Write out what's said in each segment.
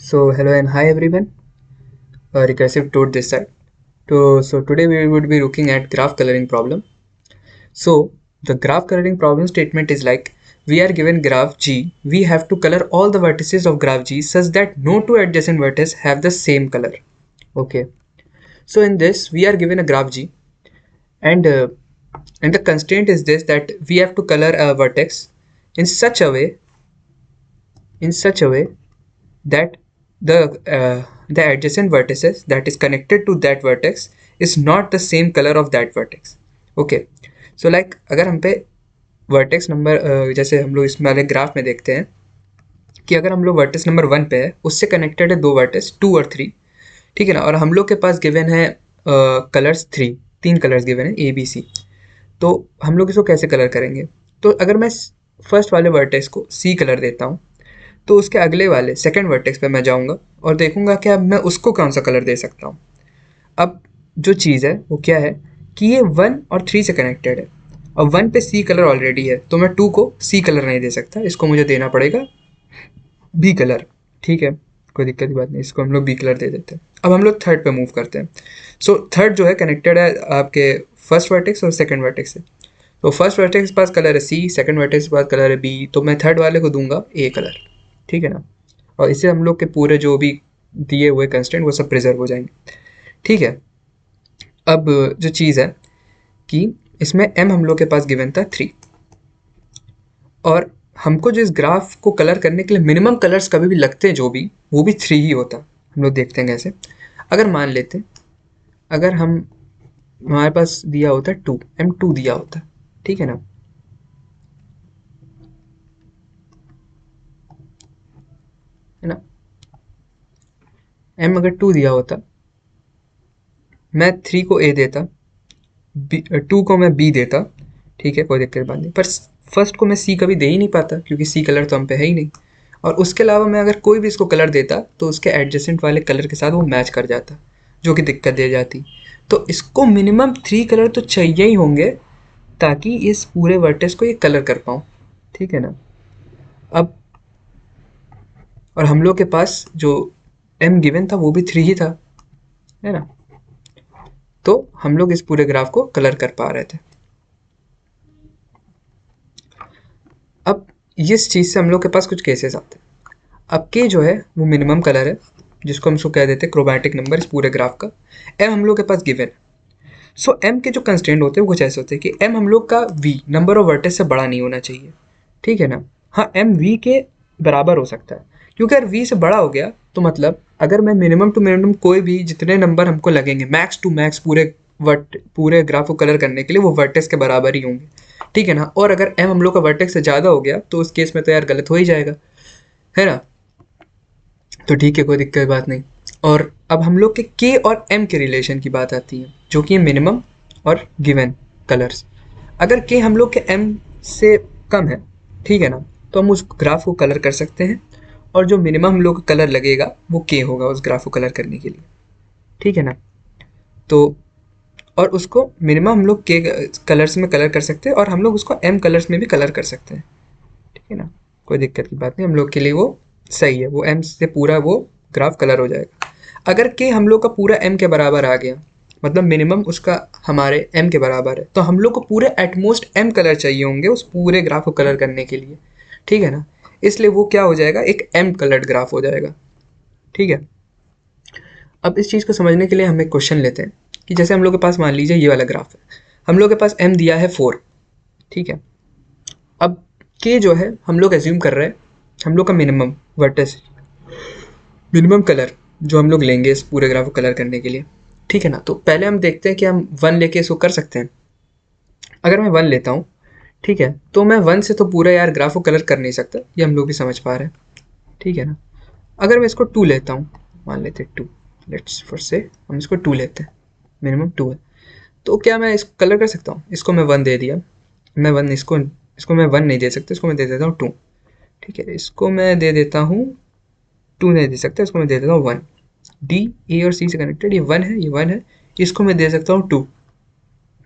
So hello and hi everyone, recursive toad this side. So today we would be looking at graph coloring problem. So the graph coloring problem statement is like we are given graph G, we have to color all the vertices of graph G such that no two adjacent vertices have the same color. Okay, so in this we are given a graph G and uh, and the constraint is this that we have to color a vertex in such a way that the adjacent vertices that is connected to that vertex is not the same color of that vertex. Okay, so like अगर हम पे vertex number जैसे हम लोग इसमें वाले graph में देखते हैं कि अगर हम लोग वर्टेक्स नंबर 1 पे है उससे कनेक्टेड है दो वर्टेक्स 2 और 3, ठीक है ना, और हम लोग के पास गिवन है कलर्स 3 कलर्स गिवन है ए बी सी। तो हम लोग इसको कैसे कलर करेंगे? तो अगर मैं फर्स्ट वाले वर्टेक्स को सी कलर देता हूँ तो उसके अगले वाले सेकंड वर्टेक्स पे मैं जाऊंगा और देखूंगा कि अब मैं उसको कौन सा कलर दे सकता हूँ। अब जो चीज़ है वो क्या है कि ये 1 और 3 से कनेक्टेड है और 1 पे सी कलर ऑलरेडी है तो मैं 2 को सी कलर नहीं दे सकता, इसको मुझे देना पड़ेगा बी कलर। ठीक है, कोई दिक्कत की बात नहीं, इसको हम लोग बी कलर दे देते हैं। अब हम लोग थर्ड पे मूव करते हैं। सो थर्ड जो है कनेक्टेड है आपके फर्स्ट वर्टेक्स और सेकंड वर्टेक्स से। तो फर्स्ट वर्टेक्स के पास कलर है सी, सेकंड वर्टेक्स के पास कलर है बी, तो मैं थर्ड वाले को दूंगा ए कलर। ठीक है ना, और इससे हम लोग के पूरे जो भी दिए हुए कंस्टेंट वो सब प्रिजर्व हो जाएंगे। ठीक है, अब जो चीज़ है कि इसमें एम हम लोग के पास गिवन था 3 और हमको जो इस ग्राफ को कलर करने के लिए मिनिमम कलर्स कभी भी लगते हैं जो भी वो भी 3 ही होता। हम लोग देखते हैं कैसे। अगर मान लेते हैं अगर हम हमारे पास दिया होता 2 M2 दिया होता, ठीक है ना, है ना, M अगर 2 दिया होता मैं 3 को A देता, 2 को मैं B देता। ठीक है, कोई दिक्कत की बात नहीं, पर फर्स्ट को मैं C कभी दे ही नहीं पाता क्योंकि C कलर तो हम पे है ही नहीं। और उसके अलावा मैं अगर कोई भी इसको कलर देता तो उसके एडजेसेंट वाले कलर के साथ वो मैच कर जाता, जो कि दिक्कत दे जाती। तो इसको मिनिमम 3 कलर तो चाहिए ही होंगे ताकि इस पूरे वर्टेक्स को ये कलर कर पाऊँ। ठीक है ना, अब और हम लोग के पास जो M गिवन था वो भी 3 ही था, है ना, तो हम लोग इस पूरे ग्राफ को कलर कर पा रहे थे। अब इस चीज़ से हम लोग के पास कुछ केसेस आते हैं। अब के जो है वो मिनिमम कलर है जिसको हम उसको कह देते हैं क्रोमैटिक नंबर इस पूरे ग्राफ का। एम हम लोग के पास गिवन है। सो एम के जो कंस्टेंट होते हैं वो कुछ ऐसे होते हैं कि एम हम लोग का वी नंबर ऑफ वर्टेक्स से बड़ा नहीं होना चाहिए। ठीक है ना, हाँ एम वी के बराबर हो सकता है क्योंकि अगर वी से बड़ा हो गया तो मतलब अगर मैं मिनिमम टू मिनिमम कोई भी जितने नंबर हमको लगेंगे मैक्स टू मैक्स पूरे ग्राफ को कलर करने के लिए वो वर्टेक्स के बराबर ही होंगे। ठीक है ना, और अगर एम हम लोग का वर्टेक्स से ज़्यादा हो गया तो उस केस में तो यार गलत हो ही जाएगा, है ना। तो ठीक है, कोई दिक्कत की बात नहीं। और अब हम लोग के और एम के रिलेशन की बात आती है जो कि मिनिमम और गिवन कलर्स। अगर के हम लोग के एम से कम है, ठीक है ना, तो हम उस ग्राफ को कलर कर सकते हैं और जो मिनिमम हम लोग का कलर लगेगा वो के होगा उस ग्राफ को कलर करने के लिए। ठीक है ना, तो और उसको मिनिमम हम लोग के कलर्स में कलर कर सकते हैं और हम लोग उसको एम कलर्स में भी कलर कर सकते हैं। ठीक है ना, कोई दिक्कत की बात नहीं, हम लोग के लिए वो सही है, वो एम से पूरा वो ग्राफ कलर हो जाएगा। अगर के हम लोग का पूरा एम के बराबर आ गया मतलब मिनिमम उसका हमारे एम के बराबर है तो हम लोग को पूरे एटमोस्ट एम कलर चाहिए होंगे उस पूरे ग्राफ को कलर करने के लिए। ठीक है ना, इसलिए वो क्या हो जाएगा, एक एम कलर्ड ग्राफ हो जाएगा। ठीक है, अब इस चीज़ को समझने के लिए हम एक क्वेश्चन लेते हैं कि जैसे हम लोग के पास मान लीजिए ये वाला ग्राफ है, हम लोग के पास एम दिया है 4। ठीक है, अब के जो है हम लोग एज्यूम कर रहे हैं हम लोग का मिनिमम वर्टेक्स मिनिमम कलर जो हम लोग लेंगे इस पूरे ग्राफ को कलर करने के लिए। ठीक है ना, तो पहले हम देखते हैं कि हम 1 लेके इसको कर सकते हैं। अगर मैं 1 लेता हूँ, ठीक है, तो मैं 1 से तो पूरा यार ग्राफ को कलर कर नहीं सकता, ये हम लोग भी समझ पा रहे हैं। ठीक है ना, अगर मैं इसको 2 लेता हूँ, मान लेते हैं 2, लेट्स फर्स्ट से हम इसको 2 लेते हैं, मिनिमम 2 है, तो क्या मैं इसको कलर कर सकता हूँ? इसको मैं 1 दे दिया, मैं 1 इसको मैं 1 नहीं दे सकता, इसको मैं दे देता हूँ 2। ठीक है, इसको मैं दे देता हूँ 2 नहीं दे सकता, इसको मैं दे देता हूँ 1। डी ए और सी से कनेक्टेड, ये 1 है, ये 1 है, इसको मैं दे सकता हूँ 2।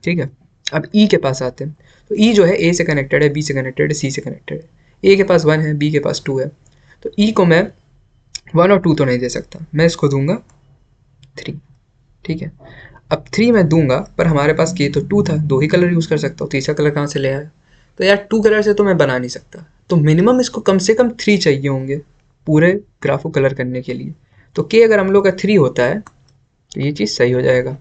ठीक है, अब ई के पास आते हैं, तो ई जो है ए से कनेक्टेड है, बी से कनेक्टेड है, सी से कनेक्टेड है। ए के पास 1 है, बी के पास 2 है, तो ई को मैं 1 और 2 तो नहीं दे सकता, मैं इसको दूंगा 3। ठीक है, अब 3 मैं दूंगा, पर हमारे पास के तो 2 था, 2 ही कलर यूज़ कर सकता हूँ, तीसरा कलर कहाँ से ले आया? तो यार 2 कलर से तो मैं बना नहीं सकता, तो मिनिमम इसको कम से कम 3 चाहिए होंगे पूरे ग्राफ को कलर करने के लिए। तो के अगर हम लोग का 3 होता है तो ये चीज़ सही हो जाएगा।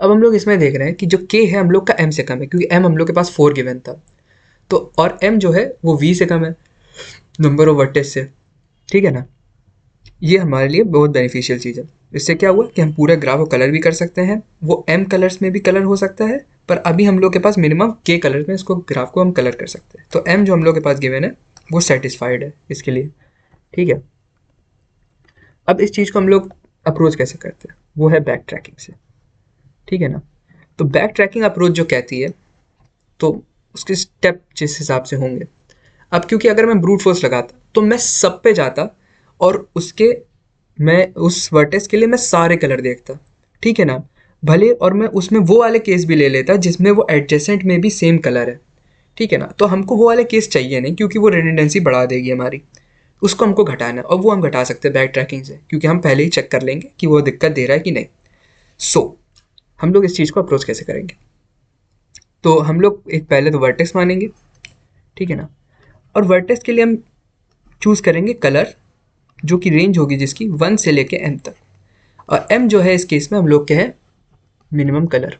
अब हम लोग इसमें देख रहे हैं कि जो के है हम लोग का एम से कम है, क्योंकि एम हम लोग के पास 4 गिवन था, तो और एम जो है वो वी से कम है, नंबर ऑफ वर्टेज से। ठीक है ना, ये हमारे लिए बहुत बेनिफिशियल चीज़ है। इससे क्या हुआ कि हम पूरे ग्राफ को कलर भी कर सकते हैं, वो एम कलर्स में भी कलर हो सकता है, पर अभी हम लोग के पास मिनिमम के कलर में इसको ग्राफ को हम कलर कर सकते हैं। तो एम जो हम लोग के पास गिवन है वो सेटिस्फाइड है इसके लिए। ठीक है, अब इस चीज़ को हम लोग अप्रोच कैसे करते हैं, वो है बैक ट्रैकिंग से। ठीक है ना, तो बैक ट्रैकिंग अप्रोच जो कहती है, तो उसके स्टेप जिस हिसाब से होंगे, अब क्योंकि अगर मैं ब्रूट फोर्स लगाता तो मैं सब पे जाता और उसके मैं उस वर्टेक्स के लिए मैं सारे कलर देखता। ठीक है ना, भले और मैं उसमें वो वाले केस भी ले लेता जिसमें वो एडजेसेंट में भी सेम कलर है। ठीक है ना, तो हमको वो वाले केस चाहिए नहीं, क्योंकि वो रिडंडेंसी बढ़ा देगी हमारी, उसको हमको घटाना है, और वो हम घटा सकते हैं बैक ट्रैकिंग से, क्योंकि हम पहले ही चेक कर लेंगे कि वो दिक्कत दे रहा है कि नहीं। हम लोग इस चीज़ को अप्रोच कैसे करेंगे, तो हम लोग एक पहले तो वर्टेक्स मानेंगे। ठीक है ना, और वर्टेक्स के लिए हम चूज़ करेंगे कलर जो कि रेंज होगी जिसकी 1 से लेके m तक, और m जो है इस केस में हम लोग के हैं मिनिमम कलर,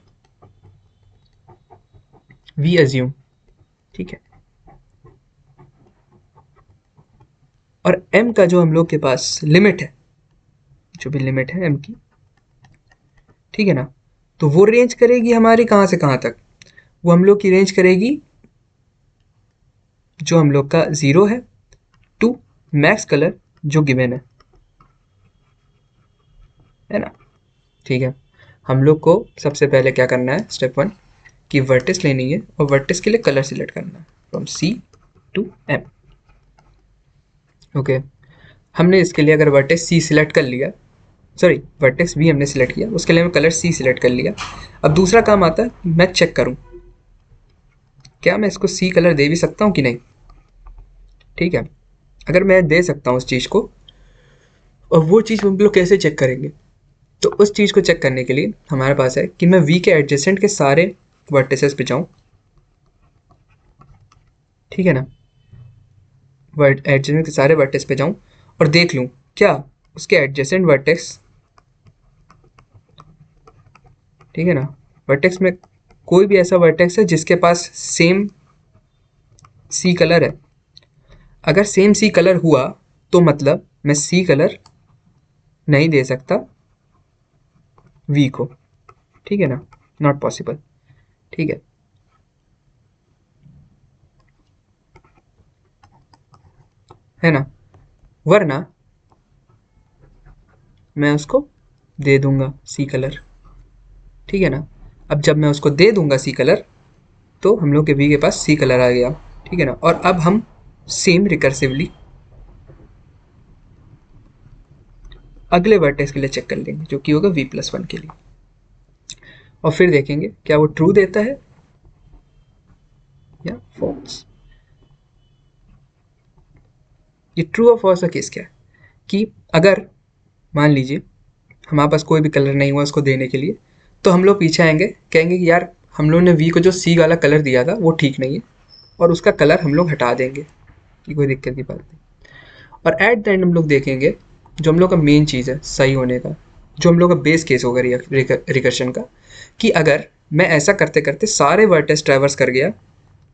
वी अज्यूम। ठीक है, और m का जो हम लोग के पास लिमिट है, जो भी लिमिट है m की, ठीक है ना, तो वो रेंज करेगी हमारी कहाँ से कहाँ तक, वो हम लोग की रेंज करेगी जो हम लोग का 0 है टू मैक्स कलर जो गिवन है ना। ठीक है, हम लोग को सबसे पहले क्या करना है, स्टेप 1 कि वर्टेक्स लेनी है, और वर्टेक्स के लिए कलर सिलेक्ट करना है from C to M। Okay, हमने इसके लिए अगर वर्टेक्स C सिलेक्ट कर लिया, सॉरी वर्टेक्स V हमने सिलेक्ट किया, उसके लिए मैं कलर C सिलेक्ट कर लिया। अब दूसरा काम आता है मैं चेक करूं क्या मैं इसको C कलर दे भी सकता हूं कि नहीं। ठीक है, अगर मैं दे सकता हूं उस चीज़ को, और वो चीज़ हम लोग कैसे चेक करेंगे, तो उस चीज़ को चेक करने के लिए हमारे पास है कि मैं V के एडजेसेंट के सारे वर्टिसेस पे जाऊं। ठीक है ना, एडजेसेंट के सारे वर्टेक्स पे जाऊं और देख लूं क्या उसके एडजेसेंट वर्टेक्स, ठीक है ना, वर्टेक्स में कोई भी ऐसा वर्टेक्स है जिसके पास सेम सी कलर है। अगर सेम सी कलर हुआ तो मतलब मैं सी कलर नहीं दे सकता वी को। ठीक है ना, नॉट पॉसिबल। ठीक है ना, वरना मैं उसको दे दूंगा सी कलर। ठीक है ना, अब जब मैं उसको दे दूंगा सी कलर तो हम लोग के वी के पास सी कलर आ गया। ठीक है ना, और अब हम सेम रिकर्सिवली अगले वर्टेक्स के लिए चेक कर लेंगे जो कि होगा v+1 के लिए, और फिर देखेंगे क्या वो ट्रू देता है या फॉल्स। ये ट्रू और फॉल्स का केस क्या है कि अगर मान लीजिए हमारे पास कोई भी कलर नहीं हुआ उसको देने के लिए, तो हम लोग पीछे आएंगे, कहेंगे कि यार हम लोग ने वी को जो सी वाला कलर दिया था वो ठीक नहीं है, और उसका कलर हम लोग हटा देंगे, कि कोई दिक्कत की बात नहीं। और एट द एंड हम लोग देखेंगे जो हम लोग का मेन चीज़ है सही होने का, जो हम लोग का बेस केस होगा रिकर्शन का, कि अगर मैं ऐसा करते करते सारे वर्टेक्स ट्रैवर्स कर गया,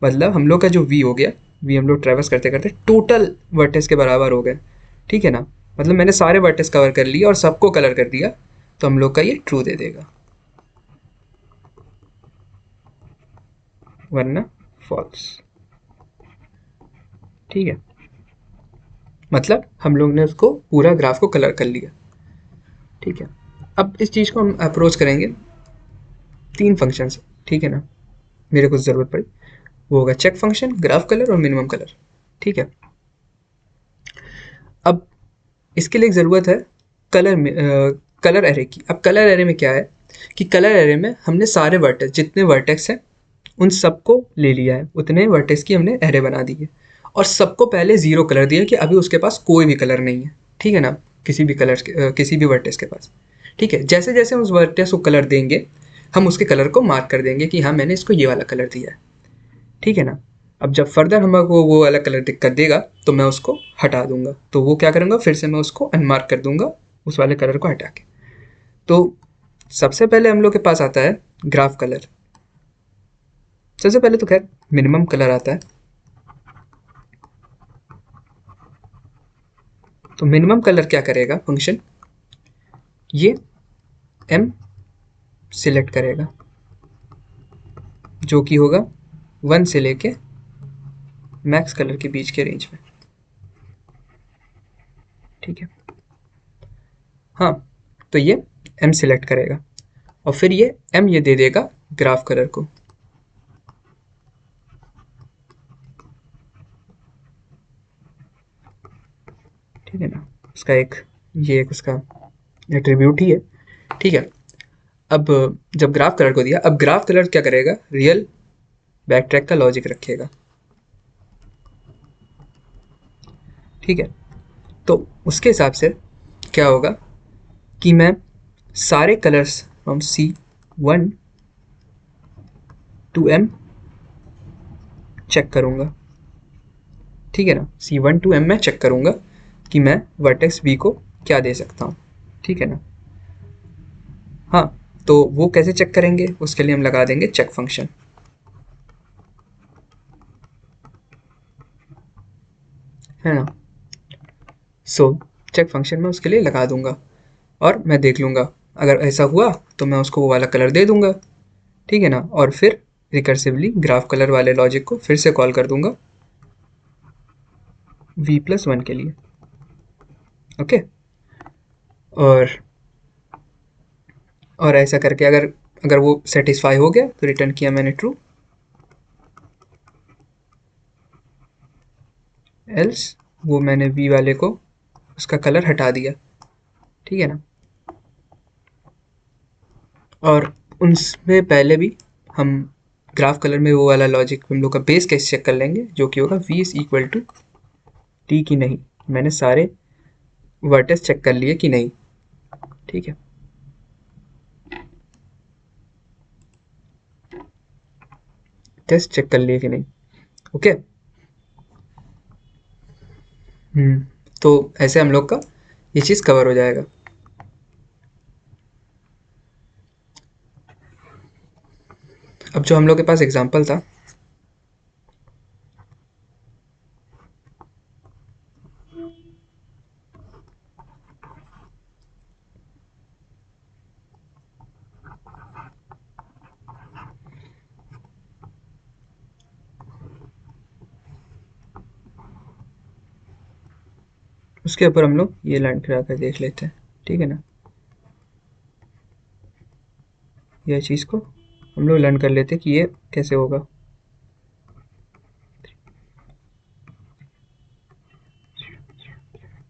मतलब हम लोग का जो वी हो गया, वी हम लोग ट्रैवर्स करते करते टोटल वर्टेक्स के बराबर हो गए। ठीक है ना, मतलब मैंने सारे वर्टेक्स कवर कर लिया और सबको कलर कर दिया, तो हम लोग का ये ट्रू दे देगा, वरना फॉल्स। ठीक है, मतलब हम लोग ने उसको पूरा ग्राफ को कलर कर लिया। ठीक है, अब इस चीज़ को हम अप्रोच करेंगे 3 फंक्शन से। ठीक है ना, मेरे को ज़रूरत पड़ी वो होगा चेक फंक्शन, ग्राफ कलर और मिनिमम कलर। ठीक है, अब इसके लिए एक ज़रूरत है कलर एरे की। अब कलर एरे में क्या है कि कलर एरे में हमने सारे वर्टेक्स जितने वर्टेक्स हैं उन सबको ले लिया है, उतने वर्टेक्स की हमने एरे बना दी है, और सबको पहले 0 कलर दिया कि अभी उसके पास कोई भी कलर नहीं है, ठीक है ना, किसी भी कलर किसी भी वर्टेक्स के पास, ठीक है। जैसे जैसे हम उस वर्टेक्स को कलर देंगे हम उसके कलर को मार्क कर देंगे कि हाँ मैंने इसको ये वाला कलर दिया है, ठीक है ना। अब जब फर्दर हमको वो वाला कलर दिक्कत देगा तो मैं उसको हटा दूंगा, तो वो क्या करूँगा, फिर से मैं उसको अनमार्क कर दूंगा उस वाले कलर को हटा के। तो सबसे पहले हम लोग के पास आता है ग्राफ कलर। सबसे पहले तो खैर मिनिमम कलर आता है। तो मिनिमम कलर क्या करेगा फंक्शन, ये एम सिलेक्ट करेगा जो कि होगा 1 से लेके मैक्स कलर के बीच के रेंज में, ठीक है। हाँ, तो ये एम सिलेक्ट करेगा और फिर ये एम ये दे देगा ग्राफ कलर को, ठीक है ना। उसका एक ये एक उसका एट्रीब्यूट ही है, ठीक है। अब जब ग्राफ कलर को दिया, अब ग्राफ कलर क्या करेगा, रियल बैक ट्रैक का लॉजिक रखेगा, ठीक है। तो उसके हिसाब से क्या होगा कि मैं सारे colours from C1 to M check करूंगा, ठीक है ना। C1 टू M में चेक करूंगा कि मैं वर्टेक्स V को क्या दे सकता हूँ, ठीक है ना। हाँ, तो वो कैसे चेक करेंगे, उसके लिए हम लगा देंगे चेक फंक्शन, है ना। सो चेक फंक्शन में उसके लिए लगा दूंगा और मैं देख लूंगा, अगर ऐसा हुआ तो मैं उसको वो वाला कलर दे दूंगा, ठीक है ना। और फिर रिकर्सिवली ग्राफ कलर वाले लॉजिक को फिर से कॉल कर दूंगा V+1 के लिए, ओके। और ऐसा करके अगर अगर वो सेटिस्फाई हो गया तो रिटर्न किया मैंने ट्रू, एल्स वो मैंने V वाले को उसका कलर हटा दिया, ठीक है ना। और उनमें पहले भी हम ग्राफ कलर में वो वाला लॉजिक हम लोग का बेस केस चेक कर लेंगे जो कि होगा V is equal to T की नहीं, मैंने सारे वर्टेक्स चेक कर लिए कि नहीं, ठीक है। टेस्ट चेक कर लिए कि नहीं, ओके। तो ऐसे हम लोग का ये चीज़ कवर हो जाएगा। अब जो हम लोग के पास एग्जांपल था, उसके ऊपर हम लोग ये लाइन फिर आकर देख लेते हैं, ठीक है ना। यह चीज़ को हम लोग लर्न कर लेते हैं कि ये कैसे होगा।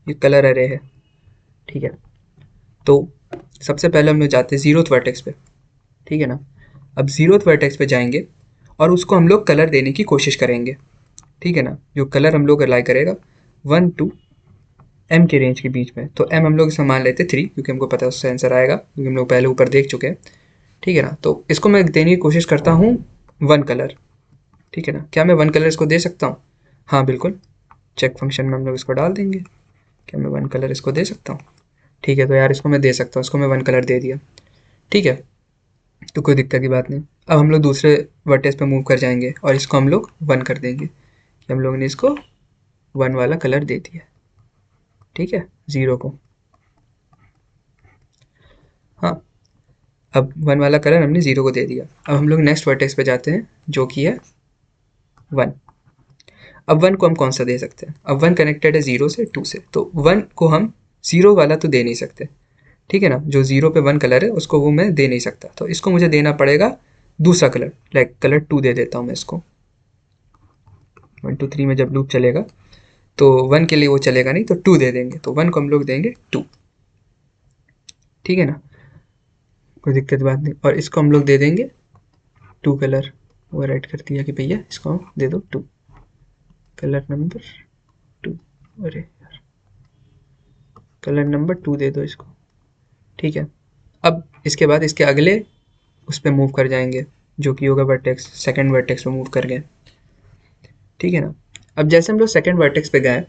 ये कलर अरे है, ठीक है। तो सबसे पहले हम लोग जाते हैं जीरोथ वर्टेक्स पे, ठीक है ना। अब जीरोथ वर्टेक्स पे जाएंगे और उसको हम लोग कलर देने की कोशिश करेंगे, ठीक है ना। जो कलर हम लोग अप्लाई करेगा 1 टू M के रेंज के बीच में, तो M हम लोग इसमें मान लेते 3 क्योंकि हमको पता है उससे आंसर आएगा क्योंकि हम लोग पहले ऊपर देख चुके हैं, ठीक है ना। तो इसको मैं देने की कोशिश करता हूँ 1 कलर, ठीक है ना। क्या मैं 1 कलर इसको दे सकता हूँ, हाँ बिल्कुल। चेक फंक्शन में हम लोग इसको डाल देंगे, क्या मैं 1 कलर इसको दे सकता हूँ, ठीक है। तो यार इसको मैं दे सकता हूँ, इसको मैं 1 कलर दे दिया, ठीक है। तो कोई दिक्कत की बात नहीं। अब हम लोग दूसरे वर्टेक्स पे मूव कर जाएंगे और इसको हम लोग 1 कर देंगे कि हम लोगों ने इसको 1 वाला कलर दे दिया, ठीक है, 0 को। हाँ, अब 1 वाला कलर हमने 0 को दे दिया। अब हम लोग नेक्स्ट वर्टेक्स पे जाते हैं जो कि है 1। अब 1 को हम कौन सा दे सकते हैं, अब 1 कनेक्टेड है 0 से 2 से, तो 1 को हम 0 वाला तो दे नहीं सकते, ठीक है ना। जो 0 पे 1 कलर है उसको वो मैं दे नहीं सकता, तो इसको मुझे देना पड़ेगा दूसरा कलर, लाइक कलर 2 दे देता हूँ मैं इसको। 1 2 3 में जब लूप चलेगा तो 1 के लिए वो चलेगा नहीं, तो 2 दे देंगे, तो 1 को हम लोग देंगे 2, ठीक है ना। कोई दिक्कत बात नहीं। और इसको हम लोग दे देंगे 2 कलर, वो राइट कर दिया कि भैया इसको दे दो 2 कलर नंबर 2, अरे यार कलर नंबर 2 दे दो इसको, ठीक है। अब इसके बाद इसके अगले उस पर मूव कर जाएंगे जो कि होगा वर्टेक्स, सेकंड वर्टेक्स पे मूव कर गए, ठीक है ना। अब जैसे हम लोग सेकंड वर्टेक्स पे गए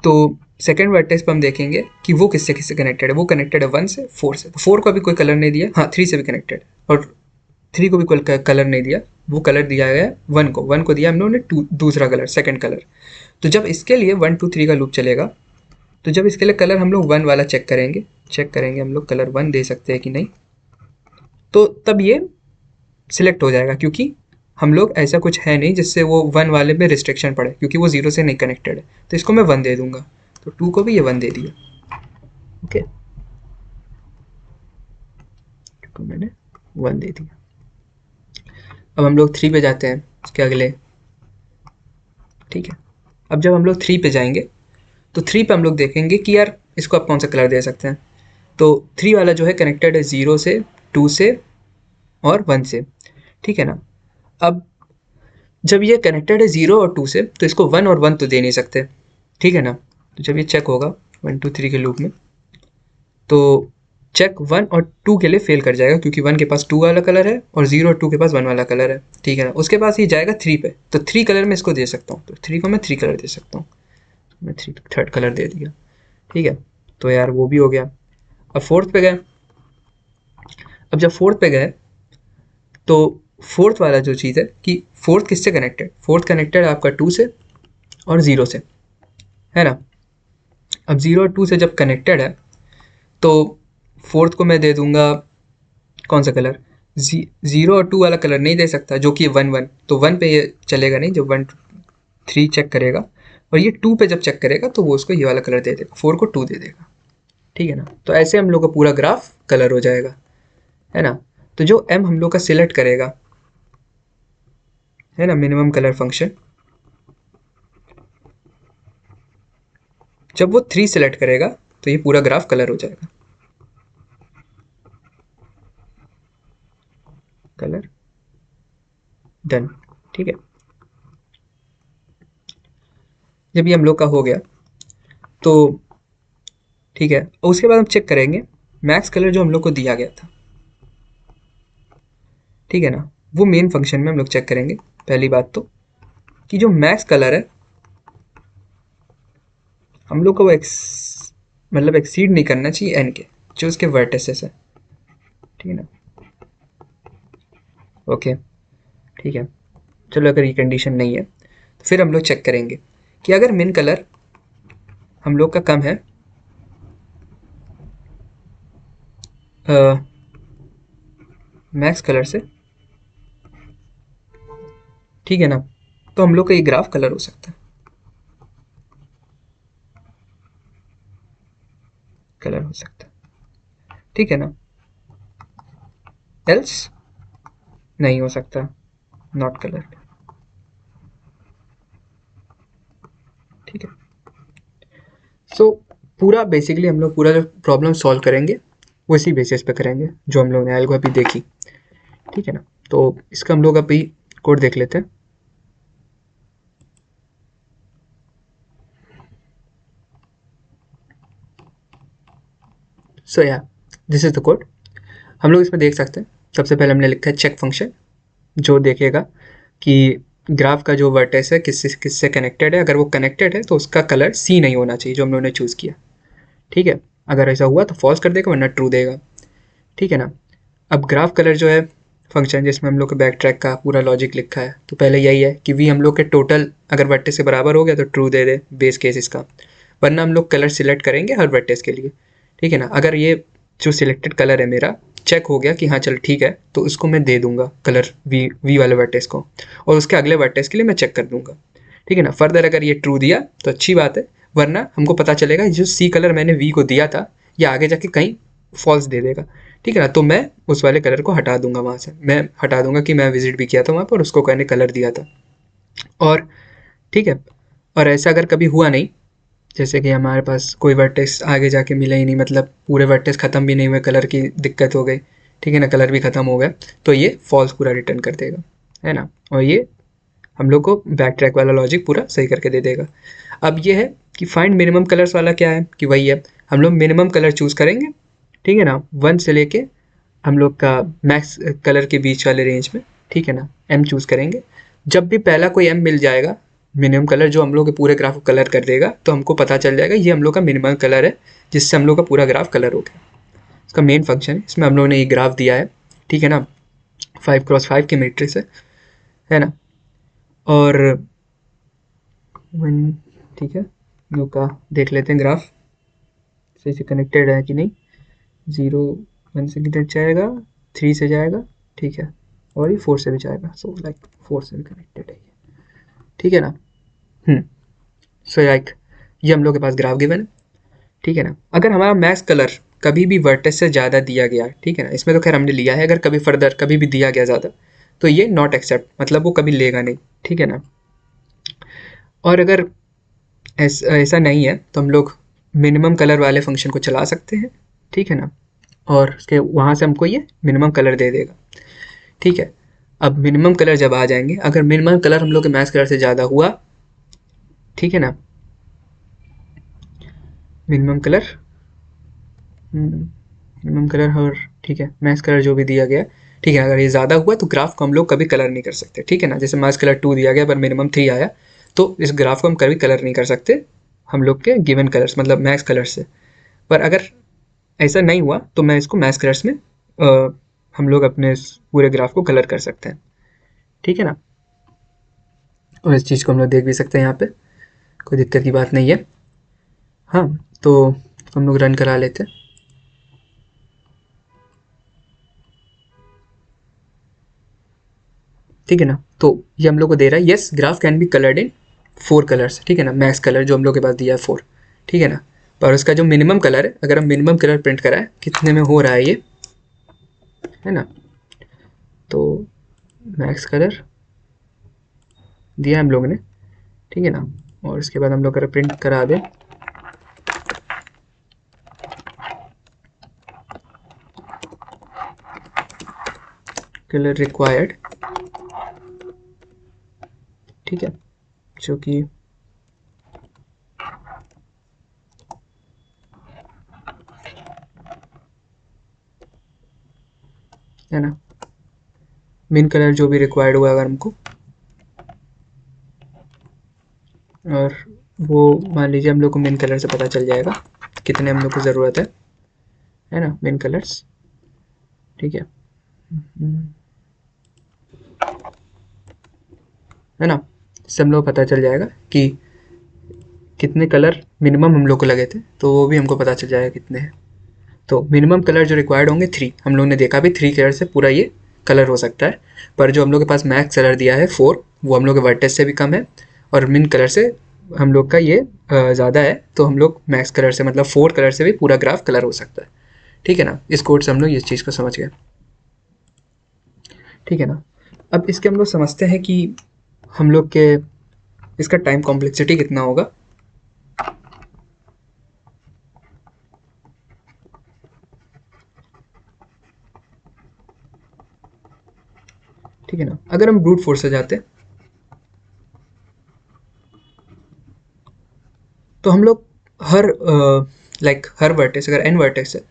तो सेकंड वर्टेक्स पे हम देखेंगे कि वो किससे किससे कनेक्टेड है। वो कनेक्टेड है 1 से 4 से, तो 4 को अभी कोई कलर नहीं दिया, हाँ 3 से भी कनेक्टेड, और 3 को भी कोई कलर नहीं दिया, वो कलर दिया गया 1 को दिया हम लोगों ने दूसरा कलर, सेकंड कलर। तो जब इसके लिए 1 2 3 का लूप चलेगा, तो जब इसके लिए कलर हम लोग 1 वाला चेक करेंगे हम लोग कलर 1 दे सकते हैं कि नहीं, तो तब ये सिलेक्ट हो जाएगा, क्योंकि हम लोग ऐसा कुछ है नहीं जिससे वो 1 वाले में रिस्ट्रिक्शन पड़े, क्योंकि वो 0 से नहीं कनेक्टेड है। तो इसको मैं 1 दे दूंगा, तो 2 को भी ये 1 दे दिया, ओके, 2 को मैंने 1 दे दिया। अब हम लोग 3 पे जाते हैं, इसके अगले, ठीक है। अब जब हम लोग 3 पे जाएंगे तो 3 पे हम लोग देखेंगे कि यार इसको आप कौन सा कलर दे सकते हैं। तो 3 वाला जो है कनेक्टेड है 0 से, 2 से और 1 से, ठीक है ना। अब जब ये कनेक्टेड है 0 और 2 से, तो इसको 1 और 1 तो दे नहीं सकते, ठीक है ना। तो जब ये चेक होगा 1 2 3 के लूप में, तो चेक 1 और 2 के लिए फेल कर जाएगा, क्योंकि 1 के पास 2 वाला कलर है और 0 और 2 के पास 1 वाला कलर है, ठीक है ना। उसके पास ये जाएगा 3 पे, तो 3 कलर में इसको दे सकता हूँ, तो 3 को मैं 3 कलर दे सकता हूँ, मैं 3 थर्ड कलर दे दिया, ठीक है। तो यार वो भी हो गया। अब फोर्थ पे गए, अब जब फोर्थ पे गए तो फोर्थ वाला जो चीज़ है कि फोर्थ किससे कनेक्टेड, फोर्थ कनेक्टेड है आपका 2 से और 0 से, है ना। अब 0 और 2 से जब कनेक्टेड है तो फोर्थ को मैं दे दूंगा कौन सा कलर, 0 और 2 वाला कलर नहीं दे सकता, जो कि 1 1, तो 1 पे ये चलेगा नहीं, जब 1 3 चेक करेगा और ये 2 पे जब चेक करेगा तो वो उसको ये वाला कलर दे देगा, 4 को 2 दे देगा, ठीक है ना। तो ऐसे हम लोग का पूरा ग्राफ कलर हो जाएगा, है ना। तो जो m हम लोग का सिलेक्ट करेगा, है ना, मिनिमम कलर फंक्शन, जब वो 3 सिलेक्ट करेगा तो ये पूरा ग्राफ कलर हो जाएगा, कलर डन, ठीक है। जब ये हम लोग का हो गया तो ठीक है, और उसके बाद हम चेक करेंगे मैक्स कलर जो हम लोग को दिया गया था, ठीक है ना। वो मेन फंक्शन में हम लोग चेक करेंगे। पहली बात तो कि जो मैक्स कलर है हम लोग को वो मतलब एक्सीड नहीं करना चाहिए एन के, जो उसके वर्टिसेस है, ठीक है ना, ओके, ठीक है। चलो अगर ये कंडीशन नहीं है तो फिर हम लोग चेक करेंगे कि अगर मिन कलर हम लोग का कम है मैक्स कलर से, ठीक है ना, तो हम लोग का ये ग्राफ कलर हो सकता है, कलर हो सकता है, ठीक है ना। एल्स नहीं हो सकता, नॉट कलर, ठीक है। सो पूरा बेसिकली हम लोग पूरा जो प्रॉब्लम सॉल्व करेंगे वो इसी बेसिस पे करेंगे जो हम लोग ने एल्गो अभी देखी, ठीक है ना। तो इसका हम लोग अभी कोड देख लेते हैं। सो या दिस इज द कोड, हम लोग इसमें देख सकते हैं। सबसे पहले हमने लिखा है चेक फंक्शन, जो देखेगा कि ग्राफ का जो वर्टेक्स है किससे किससे कनेक्टेड है, अगर वो कनेक्टेड है तो उसका कलर सी नहीं होना चाहिए जो हम लोगों ने चूज़ किया, ठीक है। अगर ऐसा हुआ तो फॉल्स कर देगा, वरना ट्रू देगा, ठीक है ना। अब ग्राफ कलर जो है फंक्शन जिसमें हम लोग के बैक ट्रैक का पूरा लॉजिक लिखा है, तो पहले यही है कि वी हम लोग के टोटल अगर वर्टेक्स से बराबर हो गया तो true they they, base case इसका, वरना हम लोग कलर सिलेक्ट करेंगे हर वर्टेक्स के लिए, ठीक है ना। अगर ये जो सिलेक्टेड कलर है मेरा चेक हो गया कि हाँ चल ठीक है, तो उसको मैं दे दूंगा कलर वी वाले वर्टेक्स को, और उसके अगले वर्टेक्स के लिए मैं चेक कर दूंगा, ठीक है ना। फर्दर अगर ये ट्रू दिया तो अच्छी बात है, वरना हमको पता चलेगा जो सी कलर मैंने वी को दिया था ये आगे जाके कहीं फॉल्स दे देगा, ठीक है ना। तो मैं उस वाले कलर को हटा दूंगा वहाँ से, मैं हटा दूंगा कि मैं विजिट भी किया था वहाँ पर, उसको मैंने कलर दिया था, और ठीक है। और ऐसा अगर कभी हुआ नहीं, जैसे कि हमारे पास कोई वर्टेक्स आगे जाके मिला ही नहीं, मतलब पूरे वर्टेक्स ख़त्म भी नहीं हुए, कलर की दिक्कत हो गई, ठीक है ना, कलर भी ख़त्म हो गया, तो ये फॉल्स पूरा रिटर्न कर देगा, है ना। और ये हम लोग को बैक ट्रैक वाला लॉजिक पूरा सही करके दे देगा। अब ये है कि फाइंड मिनिमम कलर्स वाला क्या है कि वही है, हम लोग मिनिमम कलर चूज़ करेंगे, ठीक है ना, 1 से लेके हम लोग का मैक्स कलर के बीच वाले रेंज में, ठीक है ना, एम चूज़ करेंगे। जब भी पहला कोई एम मिल जाएगा मिनिमम कलर जो हम लोग के पूरे ग्राफ को कलर कर देगा, तो हमको पता चल जाएगा ये हम लोग का मिनिमम कलर है, जिससे हम लोग का पूरा ग्राफ कलर हो गया। इसका मेन फंक्शन है, इसमें हम लोग ने ये ग्राफ दिया है, ठीक है ना, 5x5 की मैट्रिक्स है ना, और ठीक है, हम लोग का देख लेते हैं ग्राफ सही से कनेक्टेड है कि नहीं। 0 1 से किधर जाएगा, 3 से जाएगा, ठीक है, और ये 4 से भी जाएगा, सो लाइक 4 से भी कनेक्टेड है ये, ठीक है ना। सो लाइक ये हम लोग के पास ग्राफ गिवन है, ठीक है ना। अगर हमारा मैक्स कलर कभी भी वर्टेक्स से ज़्यादा दिया गया, ठीक है ना, इसमें तो खैर हमने लिया है, अगर कभी फर्दर कभी भी दिया गया ज़्यादा तो ये नॉट एक्सेप्ट, मतलब वो कभी लेगा नहीं, ठीक है ना। और अगर ऐसा नहीं है तो हम लोग मिनिमम कलर वाले फंक्शन को चला सकते हैं, ठीक है ना, और उसके वहाँ से हमको ये मिनिमम कलर दे देगा, ठीक है। अब मिनिमम कलर जब आ जाएंगे, अगर मिनिमम कलर हम लोग के मैक्स कलर से ज़्यादा हुआ, ठीक है ना, मिनिमम कलर और ठीक है मैक्स कलर जो भी दिया गया, ठीक है, अगर ये ज़्यादा हुआ तो ग्राफ को हम लोग कभी कलर नहीं कर सकते, ठीक है ना। जैसे मैक्स कलर 2 दिया गया पर मिनिमम 3 आया, तो इस ग्राफ को हम कभी कलर नहीं कर सकते हम लोग के गिवन कलर्स मतलब मैक्स कलर्स से। पर अगर ऐसा नहीं हुआ तो मैं इसको मैक्स कलर्स में हम लोग अपने पूरे ग्राफ को कलर कर सकते हैं, ठीक है ना। और इस चीज़ को हम लोग देख भी सकते हैं यहाँ पे, कोई दिक्कत की बात नहीं है। हाँ, तो हम लोग रन करा लेते हैं, ठीक है ना। तो ये हम लोग को दे रहा है yes graph can be coloured in 4 colours, ठीक है ना, मैक्स कलर जो हम लोग के पास दिया है 4, ठीक है ना। पर उसका जो मिनिमम कलर है, अगर हम मिनिमम कलर प्रिंट कराएं कितने में हो रहा है ये, है ना, तो मैक्स कलर दिया हम लोगों ने, ठीक है ना, और इसके बाद हम लोग अगर प्रिंट करा दें कलर रिक्वायर्ड, ठीक है, जो कि है ना, मेन कलर जो भी रिक्वायर्ड हुआ अगर हमको, और वो मान लीजिए हम लोग को मेन कलर से पता चल जाएगा कितने हम लोग को ज़रूरत है ना, मेन कलर्स, ठीक है, है ना। इससे हम लोग को पता चल जाएगा कि कितने कलर मिनिमम हम लोग को लगे थे, तो वो भी हमको पता चल जाएगा कितने हैं। तो मिनिमम कलर जो रिक्वायर्ड होंगे 3, हम लोग ने देखा भी 3 कलर से पूरा ये कलर हो सकता है। पर जो हम लोग के पास मैक्स कलर दिया है 4, वो हम लोग के वर्टेक्स से भी कम है, और मिन कलर से हम लोग का ये ज़्यादा है, तो हम लोग मैक्स कलर से मतलब 4 कलर से भी पूरा ग्राफ कलर हो सकता है, ठीक है ना। इस कोड से हम लोग इस चीज़ को समझ गए, ठीक है ना। अब इसके हम लोग समझते हैं कि हम लोग के इसका टाइम कॉम्प्लेक्सिटी कितना होगा, ठीक है ना। अगर हम ब्रूट फोर्स से जाते तो हम लोग हर हर वर्टेक्स, अगर n वर्टेक्स है,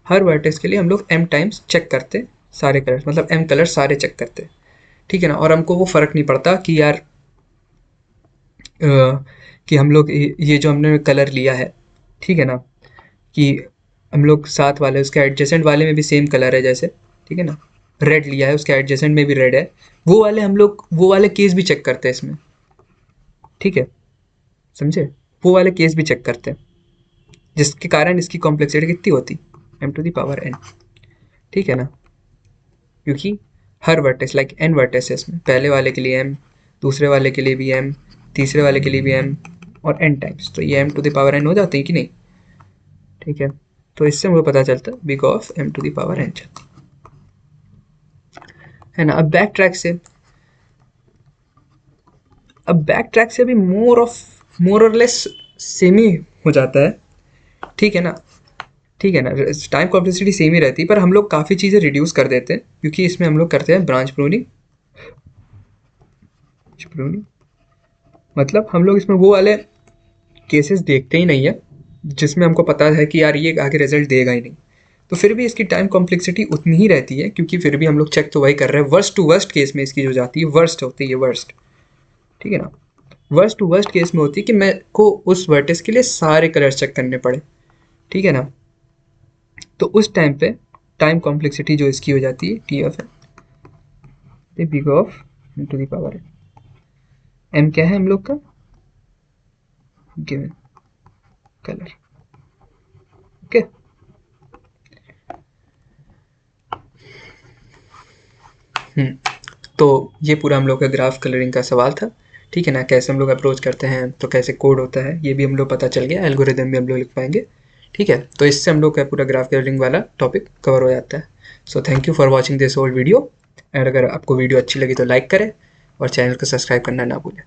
हर वर्टेक्स के लिए हम लोग m टाइम्स चेक करते सारे कलर्स, मतलब m कलर सारे चेक करते, ठीक है ना। और हमको वो फ़र्क नहीं पड़ता कि यार कि हम लोग ये जो हमने कलर लिया है, ठीक है ना, कि हम लोग साथ वाले उसके एडजेसेंट वाले में भी सेम कलर है जैसे, ठीक है ना, रेड लिया है उसके एडजेसेंट में भी रेड है, वो वाले हम लोग वो वाले केस भी चेक करते हैं इसमें, ठीक है, समझे, वो वाले केस भी चेक करते हैं, जिसके कारण इसकी कॉम्प्लेक्सिटी कितनी होती, m⁴n, ठीक है ना, क्योंकि हर वर्टेक्स लाइक n वर्टेक्स है इसमें, पहले वाले के लिए m, दूसरे वाले के लिए भी m, तीसरे वाले के लिए भी m, और n टाइम्स, तो ये m⁴n हो जाते हैं कि नहीं, ठीक है। तो इससे मुझे पता चलता है बिग ऑफ m⁴n है ना। अब बैक ट्रैक से भी मोर और लेस सेम ही हो जाता है, ठीक है ना, ठीक है ना। टाइम कॉम्प्लेक्सिटी सेम ही रहती है, पर हम लोग काफ़ी चीज़ें रिड्यूस कर देते हैं, क्योंकि इसमें हम लोग करते हैं ब्रांच प्रूनिंग, Spruini, मतलब हम लोग इसमें वो वाले केसेस देखते ही नहीं है जिसमें हमको पता है कि यार ये आगे रिजल्ट देगा ही नहीं, तो फिर भी इसकी टाइम कॉम्प्लेक्सिटी उतनी ही रहती है, क्योंकि फिर भी हम लोग चेक तो वही कर रहे हैं। वर्स्ट टू वर्स्ट केस में इसकी जो जाती है, वर्स्ट होती है वर्स्ट, ठीक है ना। वर्स्ट टू वर्स्ट केस में होती है कि मैं को उस वर्टिस के लिए सारे कलर्स चेक करने पड़े, ठीक है ना। तो उस टाइम पे टाइम कॉम्प्लेक्सिटी जो इसकी हो जाती है T of M big of two the power M, क्या है हम लोग का गिवन कलर, ओके। तो ये पूरा हम लोग का ग्राफ कलरिंग का सवाल था, ठीक है ना। कैसे हम लोग अप्रोच करते हैं, तो कैसे कोड होता है ये भी हम लोग पता चल गया, एल्गोरिदम भी हम लोग लिख पाएंगे, ठीक है। तो इससे हम लोग का पूरा ग्राफ कलरिंग वाला टॉपिक कवर हो जाता है। So thank you for watching this whole video, and अगर आपको वीडियो अच्छी लगी तो लाइक करें और चैनल को सब्सक्राइब करना ना भूलें।